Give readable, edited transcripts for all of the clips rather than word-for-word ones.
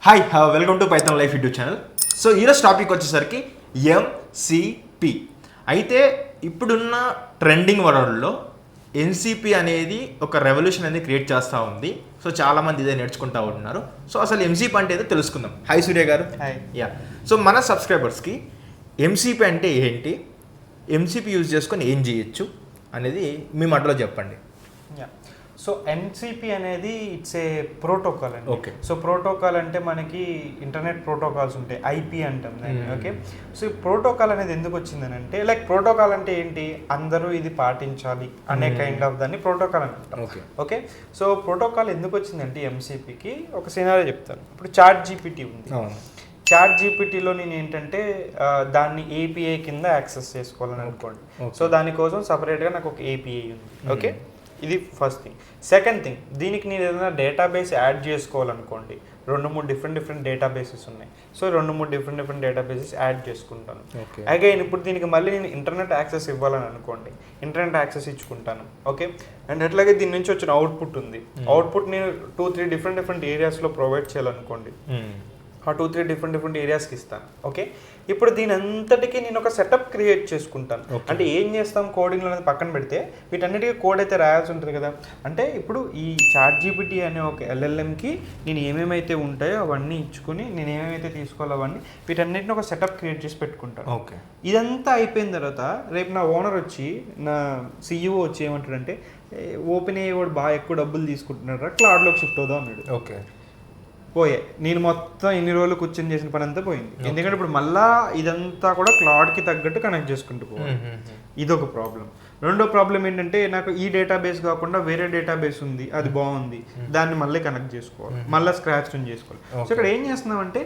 Hi welcome to Python life YouTube channel. So ఈరోజు topic వచ్చేసరికి MCP. అయితే ఇప్పుడున్న ట్రెండింగ్ వరల్డ్లో ఎన్సిపి అనేది ఒక రెవల్యూషన్ అనేది క్రియేట్ చేస్తూ ఉంది. సో చాలామంది ఇదే నేర్చుకుంటూ ఉంటున్నారు. సో అసలు ఎంసిపి అంటే ఏదో తెలుసుకుందాం. హాయ్ సూర్య గారు. హాయ్. యా, సో మన సబ్స్క్రైబర్స్కి ఎంసిపి అంటే ఏంటి, ఎంసిపి యూజ్ చేసుకొని ఏం చేయొచ్చు అనేది మీ మాటలో చెప్పండి. సో ఎన్సిపి అనేది ఇట్స్ ఏ ప్రోటోకాల్ అండి. ఓకే. సో ప్రోటోకాల్ అంటే మనకి ఇంటర్నెట్ ప్రోటోకాల్స్ ఉంటాయి, ఐపీ అంటాం దాన్ని. ఓకే. సో ఈ ప్రోటోకాల్ అనేది ఎందుకు వచ్చిందని అంటే లైక్ ప్రోటోకాల్ అంటే ఏంటి, అందరూ ఇది పాటించాలి అనే కైండ్ ఆఫ్ దాన్ని ప్రోటోకాల్ అంటాం. ఓకే. ఓకే. సో ప్రోటోకాల్ ఎందుకు వచ్చిందంటే ఎంసిపికి ఒక సినారియో చెప్తాను. ఇప్పుడు చాట్ జీపీటీ ఉంది. చాట్ జీపీటీలో నేను ఏంటంటే దాన్ని ఏపీఐ కింద యాక్సెస్ చేసుకోవాలని అనుకోండి. సో దానికోసం సపరేట్గా నాకు ఒక ఏపీఐ ఉంది. ఓకే. ఇది ఫస్ట్ థింగ్. సెకండ్ థింగ్, దీనికి నేను ఏదైనా డేటాబేస్ యాడ్ చేసుకోవాలనుకోండి, 2-3 డిఫరెంట్ డేటాబేసెస్ ఉన్నాయి. సో 2-3 డిఫరెంట్ డేటాబేసెస్ యాడ్ చేసుకుంటాను. అగైన్ ఇప్పుడు దీనికి మళ్ళీ నేను ఇంటర్నెట్ యాక్సెస్ ఇవ్వాలని అనుకోండి, ఇంటర్నెట్ యాక్సెస్ ఇచ్చుకుంటాను. ఓకే. అండ్ అట్లాగే దీని నుంచి వచ్చిన అవుట్పుట్ ఉంది, అవుట్పుట్ నేను 2-3 డిఫరెంట్ ఏరియాస్లో ప్రొవైడ్ చేయాలనుకోండి, ఆ 2-3 డిఫరెంట్ ఏరియాస్కి ఇస్తాను. ఓకే. ఇప్పుడు దీని అంతటికీ నేను ఒక సెటప్ క్రియేట్ చేసుకుంటాను. అంటే ఏం చేస్తాం, కోడింగ్ అనేది పక్కన పెడితే వీటన్నిటికీ కోడ్ అయితే రాయాల్సి ఉంటుంది కదా. అంటే ఇప్పుడు ఈ చాట్ జీపీటీ అనే ఒక ఎల్ఎల్ఎంకి నేను ఏమేమైతే ఉంటాయో అవన్నీ ఇచ్చుకుని నేను ఏమేమైతే తీసుకోవాలో అవన్నీ వీటన్నిటిని ఒక సెటప్ క్రియేట్ చేసి పెట్టుకుంటాను. ఓకే. ఇదంతా అయిపోయిన తర్వాత రేపు నా ఓనర్ వచ్చి, నా సిఇఓ వచ్చి ఏమంటాడంటే, ఓపెన్ అయ్యేవాడు బాగా ఎక్కువ డబ్బులు తీసుకుంటున్నాడు, క్లౌడ్లోకి షిఫ్ట్ అవుదాం అన్నాడు. ఓకే. పోయే, నేను మొత్తం ఇన్ని రోజులు కూర్చొని చేసిన పని అంతా పోయింది. ఎందుకంటే ఇప్పుడు మళ్ళా ఇదంతా కూడా క్లౌడ్కి తగ్గట్టు కనెక్ట్ చేసుకుంటూ పోవాలి. ఇదొక ప్రాబ్లం. రెండో ప్రాబ్లం ఏంటంటే, నాకు ఈ డేటాబేస్ కాకుండా వేరే డేటాబేస్ ఉంది, అది బాగుంది, దాన్ని మళ్ళీ కనెక్ట్ చేసుకోవాలి, మళ్ళీ స్క్రాచ్ నుంచి చేసుకోవాలి. సో ఇక్కడ ఏం చేస్తున్నాం అంటే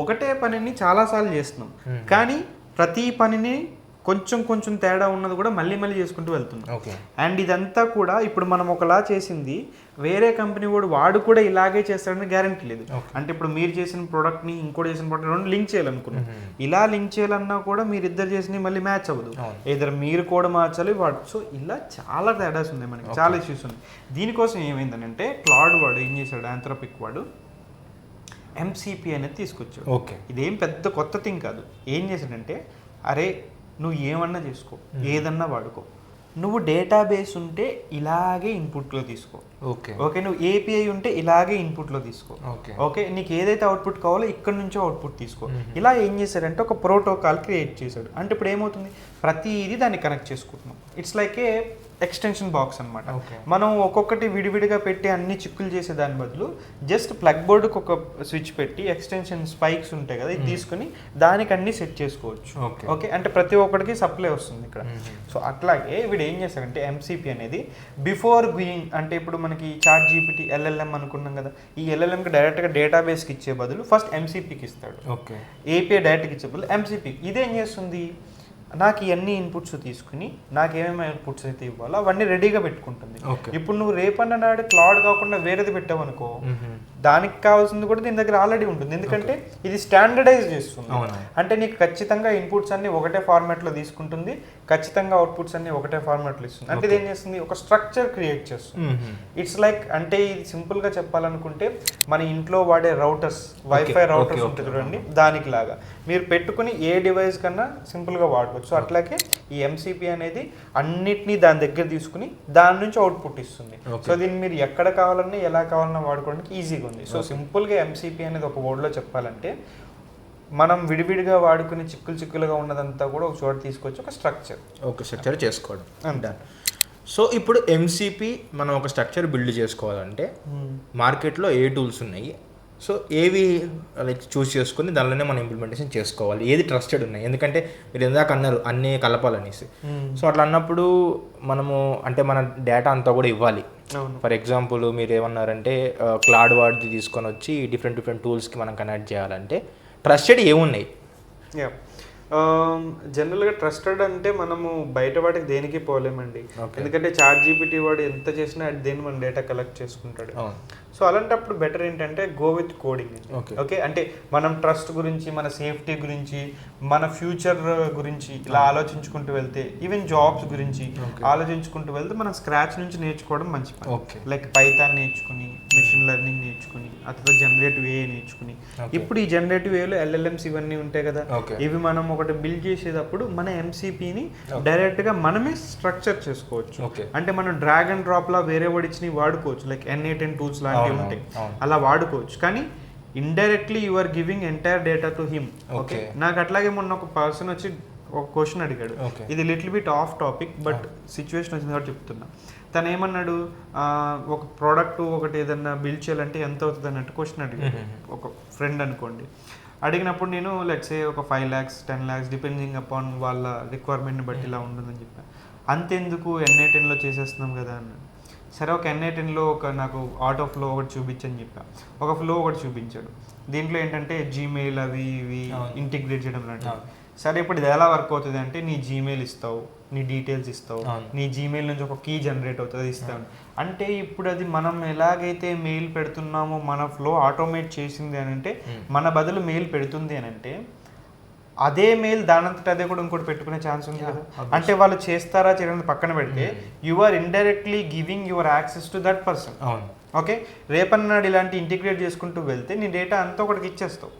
ఒకటే పనిని చాలాసార్లు చేస్తున్నాం, కానీ ప్రతి పనిని కొంచెం తేడా ఉన్నది కూడా మళ్ళీ చేసుకుంటూ వెళ్తున్నాం. అండ్ ఇదంతా కూడా ఇప్పుడు మనం ఒకలా చేసింది వేరే కంపెనీ వాడు కూడా ఇలాగే చేస్తాడని గ్యారంటీ లేదు. అంటే ఇప్పుడు మీరు చేసిన ప్రోడక్ట్ని ఇంకోటి చేసిన ప్రోడక్ట్ రెండు లింక్ చేయాలనుకున్నాం, ఇలా లింక్ చేయాలన్నా కూడా మీరు ఇద్దరు చేసినవి మళ్ళీ మ్యాచ్ అవ్వదు, ఇద్దరు మీరు కూడా మార్చాలి వాడు. సో ఇలా చాలా తేడాస్ ఉన్నాయి, మనకి చాలా ఇష్యూస్ ఉన్నాయి. దీనికోసం ఏమైందనంటే క్లౌడ్ వాడు ఏం చేశాడు, ఆంథ్రోపిక్ వాడు ఎంసిపి అనేది తీసుకొచ్చాడు. ఓకే. ఇదేం పెద్ద కొత్త థింగ్ కాదు. ఏం చేశాడంటే, అరే నువ్వు ఏమన్నా చేసుకో, ఏదన్నా వాడుకో, నువ్వు డేటాబేస్ ఉంటే ఇలాగే ఇన్పుట్లో తీసుకో. ఓకే. ఓకే. నువ్వు ఏపీఐ ఉంటే ఇలాగే ఇన్పుట్లో తీసుకో. ఓకే. నీకు ఏదైతే అవుట్పుట్ కావాలో ఇక్కడ నుంచో అవుట్పుట్ తీసుకో. ఇలా ఏం చేశాడంటే ఒక ప్రోటోకాల్ క్రియేట్ చేశాడు. అంటే ఇప్పుడు ఏమవుతుంది, ప్రతిదీ దాన్ని కనెక్ట్ చేసుకుంటున్నాం. It's like A extension box అనమాట. మనం ఒక్కొక్కటి విడివిడిగా పెట్టి అన్ని చిక్కులు చేసే దాని బదులు జస్ట్ ప్లగ్ బోర్డుకి ఒక స్విచ్ పెట్టి ఎక్స్టెన్షన్ స్పైక్స్ ఉంటాయి కదా, ఇది తీసుకుని దానికి అన్ని సెట్ చేసుకోవచ్చు. ఓకే. అంటే ప్రతి ఒక్కటికి సప్లై వస్తుంది ఇక్కడ. సో అట్లాగే వీడు ఏం చేశాడంటే ఎంసిపి అనేది బిఫోర్ గోయింగ్, అంటే ఇప్పుడు మనకి చాట్ జీపీటీ ఎల్ఎల్ఎం అనుకున్నాం కదా, ఈ ఎల్ఎల్ఎంకి డైరెక్ట్గా డేటాబేస్కి ఇచ్చే బదులు ఫస్ట్ ఎంసిపికి ఇస్తాడు. ఓకే. ఏపీఐ డైరెక్ట్గా ఇచ్చే బదులు ఎంసిపి ఇదేం చేస్తుంది, నాకు ఇవన్నీ ఇన్పుట్స్ తీసుకుని నాకు ఏమేమి ఇన్పుట్స్ అయితే ఇవ్వాలో అవన్నీ రెడీగా పెట్టుకుంటుంది. ఇప్పుడు నువ్వు రేపన్న నాడు క్లౌడ్ కాకుండా వేరేది పెట్టావు అనుకో, దానికి కావాల్సింది కూడా దీని దగ్గర ఆల్రెడీ ఉంటుంది. ఎందుకంటే ఇది స్టాండర్డైజ్ చేస్తుంది. అంటే నీకు ఖచ్చితంగా ఇన్పుట్స్ అన్ని ఒకటే ఫార్మాట్లో తీసుకుంటుంది, ఖచ్చితంగా అవుట్పుట్స్ అన్ని ఒకటే ఫార్మాట్లో ఇస్తుంది. అంటే ఇది ఏం చేస్తుంది, ఒక స్ట్రక్చర్ క్రియేట్ చేస్తుంది. ఇట్స్ లైక్, అంటే ఇది సింపుల్గా చెప్పాలనుకుంటే మన ఇంట్లో వాడే రౌటర్స్, వైఫై రౌటర్స్ ఉంటుంది చూడండి, దానికి లాగా మీరు పెట్టుకుని ఏ డివైస్ కన్నా సింపుల్గా వాడుకోవచ్చు. సో అట్లాగే ఈ ఎంసిపి అనేది అన్నిటినీ దాని దగ్గర తీసుకుని దాని నుంచి అవుట్పుట్ ఇస్తుంది. సో దీన్ని మీరు ఎక్కడ కావాలన్నా ఎలా కావాలన్నా వాడుకోవడానికి ఈజీగా ఉంది. సో సింపుల్గా ఎంసిపి అనేది ఒక వర్డ్లో చెప్పాలంటే, మనం విడివిడిగా వాడుకునే చిక్కులుగా ఉన్నదంతా కూడా ఒక చోట తీసుకొచ్చి ఒక స్ట్రక్చర్ చేసుకోవడం అంటారు. సో ఇప్పుడు ఎంసిపి మనం ఒక స్ట్రక్చర్ బిల్డ్ చేసుకోవాలంటే మార్కెట్లో ఏ టూల్స్ ఉన్నాయి, సో ఏవి లైక్ చూస్ చేసుకుని దానిలోనే మనం ఇంప్లిమెంటేషన్ చేసుకోవాలి, ఏది ట్రస్టెడ్ ఉన్నాయి. ఎందుకంటే మీరు ఇందాక అన్నారు అన్నీ కలపాలనేసి. సో అట్లా అన్నప్పుడు మనము అంటే మన డేటా అంతా కూడా ఇవ్వాలి. ఫర్ ఎగ్జాంపుల్ మీరు ఏమన్నారంటే క్లౌడ్ వాడిది తీసుకొని వచ్చి డిఫరెంట్ టూల్స్కి మనం కనెక్ట్ చేయాలంటే ట్రస్టెడ్ ఏమున్నాయి? జనరల్గా ట్రస్టెడ్ అంటే మనము బయట వాటికి దేనికి పోలేమండి. ఎందుకంటే చాట్ జీపీటీ వాడు ఎంత చేసినా దేని మన డేటా కలెక్ట్ చేసుకుంటాడు. సో అలాంటప్పుడు బెటర్ ఏంటంటే గో విత్ కోడింగ్. ఓకే, అంటే మనం ట్రస్ట్ గురించి, మన సేఫ్టీ గురించి, మన ఫ్యూచర్ గురించి ఇలా ఆలోచించుకుంటూ వెళ్తే, ఈవెన్ జాబ్స్ గురించి ఆలోచించుకుంటూ వెళ్తే మనం స్క్రాచ్ నుంచి నేర్చుకోవడం మంచి పని. లైక్ పైథాన్ నేర్చుకుని, మెషిన్ లెర్నింగ్ నేర్చుకుని, అథవా జనరేటివ్ ఏఐ నేర్చుకుని. ఇప్పుడు ఈ జనరేటివ్ ఏలో LLMs ఇవన్నీ ఉంటాయి కదా, ఇవి మనం ఒకటి బిల్డ్ చేసేటప్పుడు మన MCPని డైరెక్ట్గా మనమే స్ట్రక్చర్ చేసుకోవచ్చు. అంటే మనం డ్రాగ్ అండ్ డ్రాప్ లా వేరే వాడిచ్చినవి వాడుకోవచ్చు, లైక్ N8N టూల్స్ లాంటివి ఉంటాయి, అలా వాడుకోవచ్చు. కానీ indirectly you are giving entire data to him. Okay, నాకు అట్లాగే మొన్న ఒక పర్సన్ వచ్చి ఒక క్వశ్చన్ అడిగాడు, ఇది little bit of topic but situation వచ్చింది కాబట్టి చెప్తున్నా. తను ఏమన్నాడు, ఒక ప్రోడక్ట్ ఒకటి ఏదన్నా బిల్డ్ చేయాలంటే ఎంత అవుతుంది అన్నట్టు క్వశ్చన్ అడిగాడు ఒక ఫ్రెండ్ అనుకోండి. అడిగినప్పుడు నేను లెట్స్ సే ఒక 5 lakhs 10 lakhs డిపెండింగ్ అపాన్ వాళ్ళ రిక్వైర్మెంట్ని బట్టి ఇలా ఉంటుందని చెప్పాను. అంతెందుకు N8Nలో చేసేస్తున్నాం కదా అన్నాడు. సరే, ఒక N8Nలో ఒక నాకు ఆటో ఫ్లో ఒకటి చూపించని చెప్పా, ఒక ఫ్లో ఒకటి చూపించాడు. దీంట్లో ఏంటంటే జీమెయిల్ అవి ఇవి ఇంటిగ్రేట్ చేయడం లాంటివి. సరే, ఇప్పుడు ఇది ఎలా వర్క్ అవుతుంది అంటే నీ జీమెయిల్ ఇస్తావు, నీ డీటెయిల్స్ ఇస్తావు, నీ జీమెయిల్ నుంచి ఒక కీ జనరేట్ అవుతుంది, ఇస్తావు. అంటే ఇప్పుడు అది మనం ఎలాగైతే మెయిల్ పెడుతున్నామో మన ఫ్లో ఆటోమేట్ చేసింది అని అంటే, మన బదులు మెయిల్ పెడుతుంది అని అంటే, అదే మెయిల్ దానంతట అదే కూడా ఇంకోటి పెట్టుకునే ఛాన్స్ ఉంది కదా. అంటే వాళ్ళు చేస్తారా చేయడం పక్కన పెడితే, you are indirectly giving your access to that person. Okay, రేపన్నాడు ఇలాంటి ఇంటిగ్రేట్ చేసుకుంటూ వెళ్తే నీ డేటా అంతా ఒకటికి ఇచ్చేస్తావు.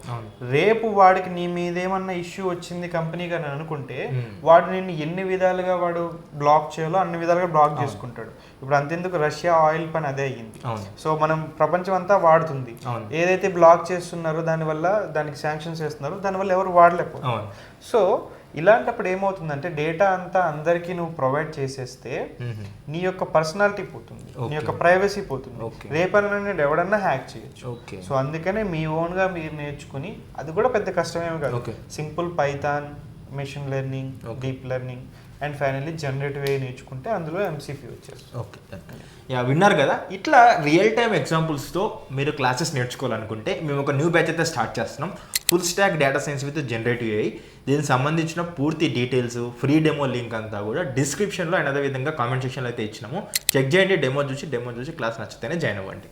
రేపు వాడికి నీ మీద ఏమన్నా ఇష్యూ వచ్చింది కంపెనీగా అని అనుకుంటే, వాడు నిన్ను ఎన్ని విధాలుగా వాడు బ్లాక్ చేయాలో అన్ని విధాలుగా బ్లాక్ చేసుకుంటాడు. ఇప్పుడు అంతెందుకు, రష్యా ఆయిల్ పని అదే అయ్యింది. సో మనం ప్రపంచం అంతా వాడుతుంది, ఏదైతే బ్లాక్ చేస్తున్నారో దానివల్ల దానికి శాంక్షన్స్ వేస్తున్నారో దానివల్ల ఎవరు వాడలేకపోతున్నారు. సో ఇలాంటప్పుడు ఏమవుతుందంటే, డేటా అంతా అందరికీ నువ్వు ప్రొవైడ్ చేసేస్తే నీ యొక్క పర్సనాలిటీ పోతుంది, నీ యొక్క ప్రైవసీ పోతుంది. రేపన్నా నేను ఎవడన్నా హ్యాక్ చేయొచ్చు. సో అందుకనే మీ ఓన్గా మీరు నేర్చుకుని, అది కూడా పెద్ద కష్టమేమి కాదు, simple Python, machine learning, deep learning and finally generative AI నేర్చుకుంటే అందులో MCP వచ్చేస్తుంది. ఓకే, యా, విన్నారు కదా. ఇట్లా రియల్ టైమ్ ఎగ్జాంపుల్స్తో మీరు క్లాసెస్ నేర్చుకోవాలనుకుంటే మేము ఒక న్యూ బ్యాచ్ అయితే స్టార్ట్ చేస్తున్నాం, full stock data science with generative AI. దీనికి సంబంధించిన పూర్తి డీటెయిల్స్, ఫ్రీ డెమో లింక్ అంతా కూడా డిస్క్రిప్షన్లో అండ్ అదే విధంగా కామెంట్ సెక్షన్లో అయితే ఇచ్చినాము. చెక్ చేయండి, డెమో చూసి క్లాస్ నచ్చితేనే జాయిన్ అవ్వండి.